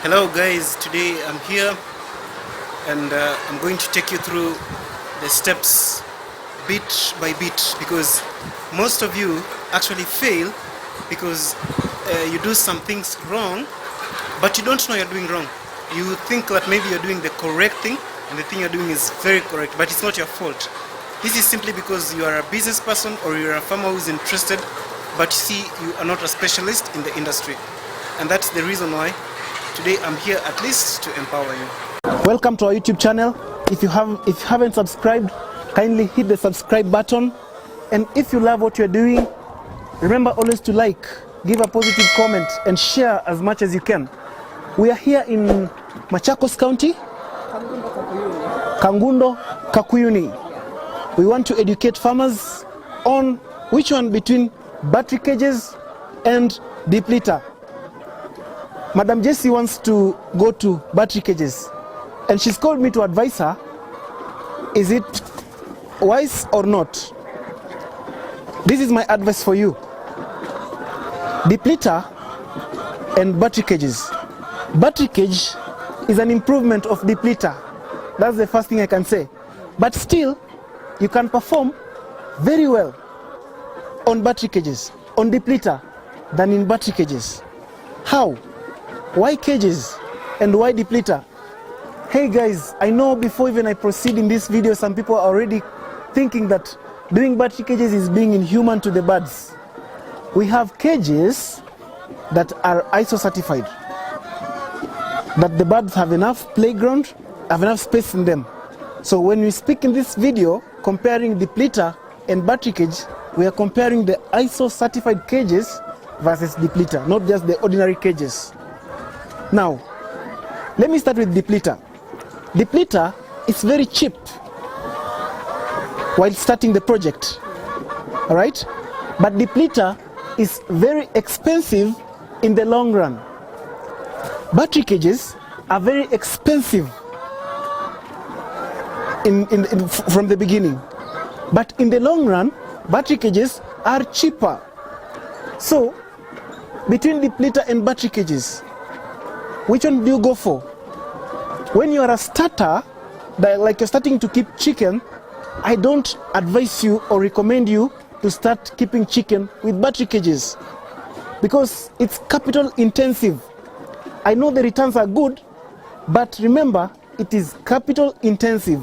Hello guys, today I'm here and I'm going to take you through the steps bit by bit, because most of you actually fail because you do some things wrong, but you don't know you're doing wrong. You think that maybe you're doing the correct thing and the thing you're doing is very correct, but it's not your fault. This is simply because you are a business person or you're a farmer who's interested, but you see you are not a specialist in the industry. And that's the reason why today I'm here at least to empower you. Welcome to our YouTube channel. If you haven't subscribed, kindly hit the subscribe button. And if you love what you're doing, remember always to like, give a positive comment and share as much as you can. We are here in Machakos County, Kangundo Kakuyuni. We want to educate farmers on which one between battery cages and deep litter. Madam Jessie wants to go to battery cages, and she's called me to advise her, is it wise or not? This is my advice for you. Deep litter and battery cages. Battery cage is an improvement of deep litter. That's the first thing I can say. But still, you can perform very well on battery cages, on deep litter, than in battery cages. How? Why cages and why deep litter? Hey guys, I know before even I proceed in this video, some people are already thinking that doing battery cages is being inhuman to the birds. We have cages that are ISO certified, that the birds have enough playground, have enough space in them. So when we speak in this video comparing deep litter and battery cage, we are comparing the ISO certified cages versus deep litter, not just the ordinary cages. Now, let me start with deep litter. Deep litter is very cheap while starting the project, all right? But deep litter is very expensive in the long run. Battery cages are very expensive from the beginning. But in the long run, battery cages are cheaper. So, between deep litter and battery cages, which one do you go for? When you are a starter, like you're starting to keep chicken, I don't advise you or recommend you to start keeping chicken with battery cages, because it's capital intensive. I know the returns are good, but remember, it is capital intensive.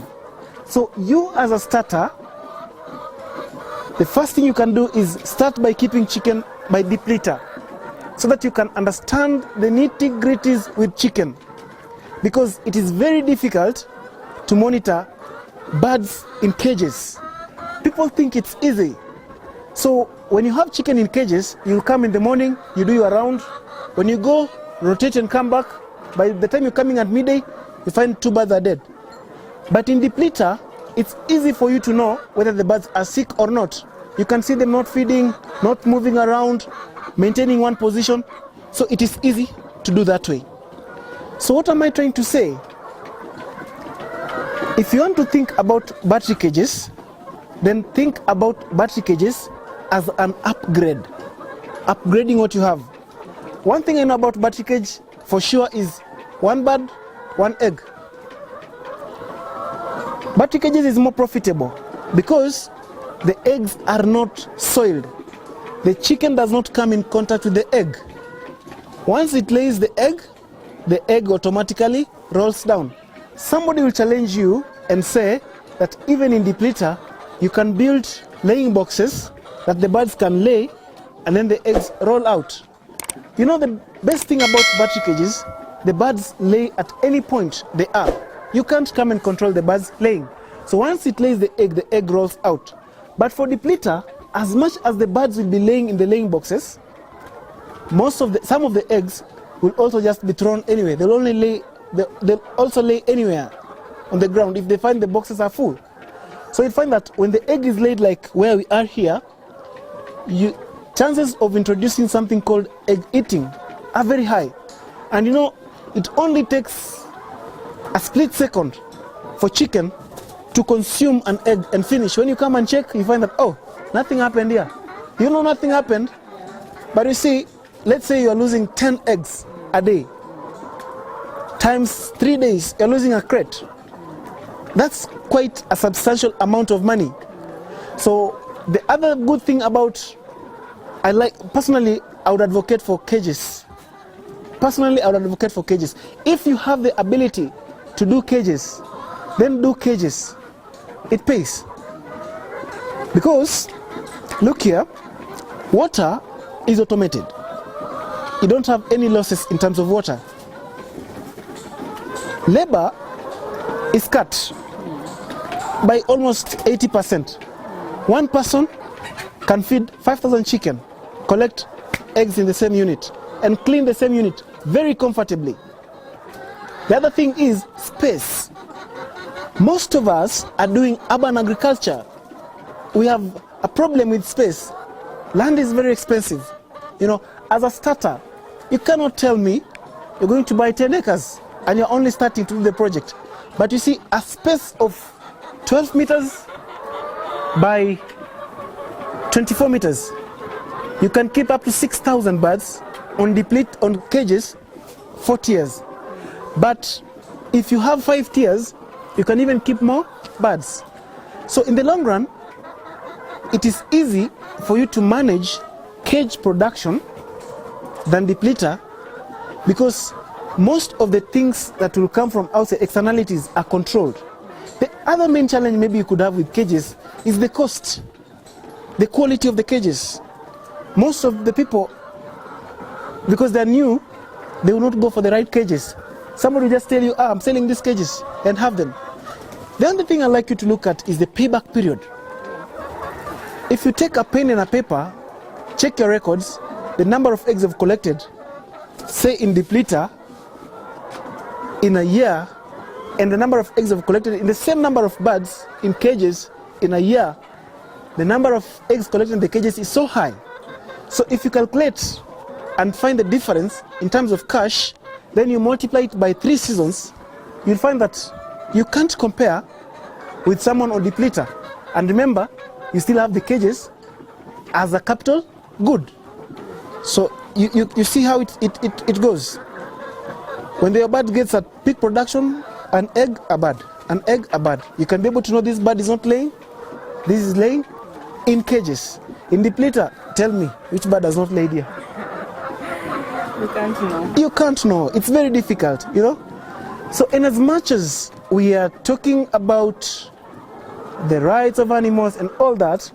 So you as a starter, the first thing you can do is start by keeping chicken by deep litter, so that you can understand the nitty-gritties with chicken, because it is very difficult to monitor birds in cages. People think it's easy. So when you have chicken in cages, you come in the morning, you do your round. When you go, rotate and come back. By the time you're coming at midday, you find 2 birds are dead. But in deep litter, it's easy for you to know whether the birds are sick or not. You can see them not feeding, not moving around, maintaining one position. So it is easy to do that way. So what am I trying to say? If you want to think about battery cages, then think about battery cages as an upgrade. Upgrading what you have. One thing I know about battery cage for sure is 1 bird, 1 egg. Battery cages is more profitable because the eggs are not soiled. The chicken does not come in contact with the egg. Once it lays the egg automatically rolls down. Somebody will challenge you and say that even in deep litter, you can build laying boxes that the birds can lay and then the eggs roll out. You know the best thing about battery cages, the birds lay at any point they are. You can't come and control the birds laying. So once it lays the egg rolls out. But for deep litter, as much as the birds will be laying in the laying boxes, some of the eggs will also just be thrown anyway. They'll also lay anywhere on the ground if they find the boxes are full. So you find that when the egg is laid like where we are here, chances of introducing something called egg eating are very high. And you know, it only takes a split second for chicken to consume an egg and finish. When you come and check, you find that, oh, nothing happened here. You know nothing happened, but you see, let's say you are losing 10 eggs a day. times 3 days, you're losing a crate. That's quite a substantial amount of money. So the other good thing about, personally, I would advocate for cages. Personally, I would advocate for cages. If you have the ability to do cages, then do cages. It pays. Because, look here, water is automated. You don't have any losses in terms of water. Labor is cut by almost 80%. One person can feed 5,000 chicken, collect eggs in the same unit, and clean the same unit very comfortably. The other thing is space. Most of us are doing urban agriculture. We have a problem with space. Land is very expensive. You know, as a starter, you cannot tell me you're going to buy 10 acres and you're only starting to do the project. But you see, a space of 12 meters by 24 meters, you can keep up to 6,000 birds on cages for tiers. But if you have 5 tiers, you can even keep more birds. So in the long run, it is easy for you to manage cage production than depleter, because most of the things that will come from outside, externalities, are controlled. The other main challenge maybe you could have with cages is the cost, the quality of the cages. Most of the people, because they're new, they will not go for the right cages. Somebody will just tell you, I'm selling these cages, and have them. The other thing I'd like you to look at is the payback period. If you take a pen and a paper, check your records, the number of eggs you've collected, say in depleter, in a year, and the number of eggs you've collected in the same number of birds in cages in a year, the number of eggs collected in the cages is so high. So if you calculate and find the difference in terms of cash, then you multiply it by 3 seasons, you'll find that you can't compare with someone on depleter. And remember, you still have the cages as a capital good. So you see how it goes. When the bird gets at peak production, an egg, a bird, an egg, a bird. You can be able to know this bird is not laying, this is laying in cages. In depleter, tell me, which bird has not laid here? You can't know. You can't know. It's very difficult, you know. So in as much as we are talking about the rights of animals and all that,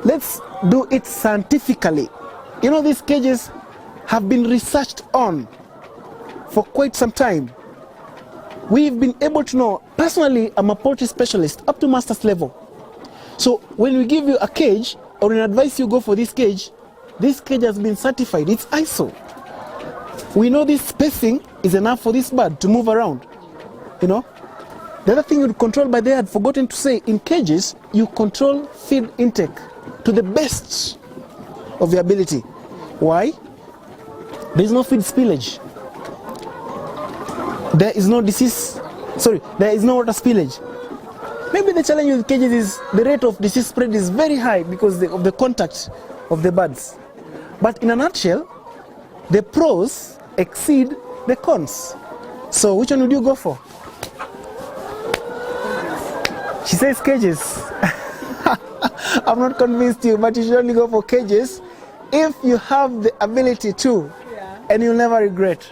let's do it scientifically. You know, these cages have been researched on for quite some time. We've been able to know, personally, I'm a poultry specialist up to master's level. So when we give you a cage or an advice you go for this cage has been certified, it's ISO. We know this spacing is enough for this bird to move around, you know. The other thing you control, by the way, I had forgotten to say, in cages, you control feed intake to the best of your ability. Why? There is no feed spillage. There is no there is no water spillage. Maybe the challenge with cages is the rate of disease spread is very high because of the contact of the birds. But in a nutshell, the pros exceed the cons. So which one would you go for? She says cages. I'm not convinced you, but you should only go for cages if you have the ability to, and you'll never regret.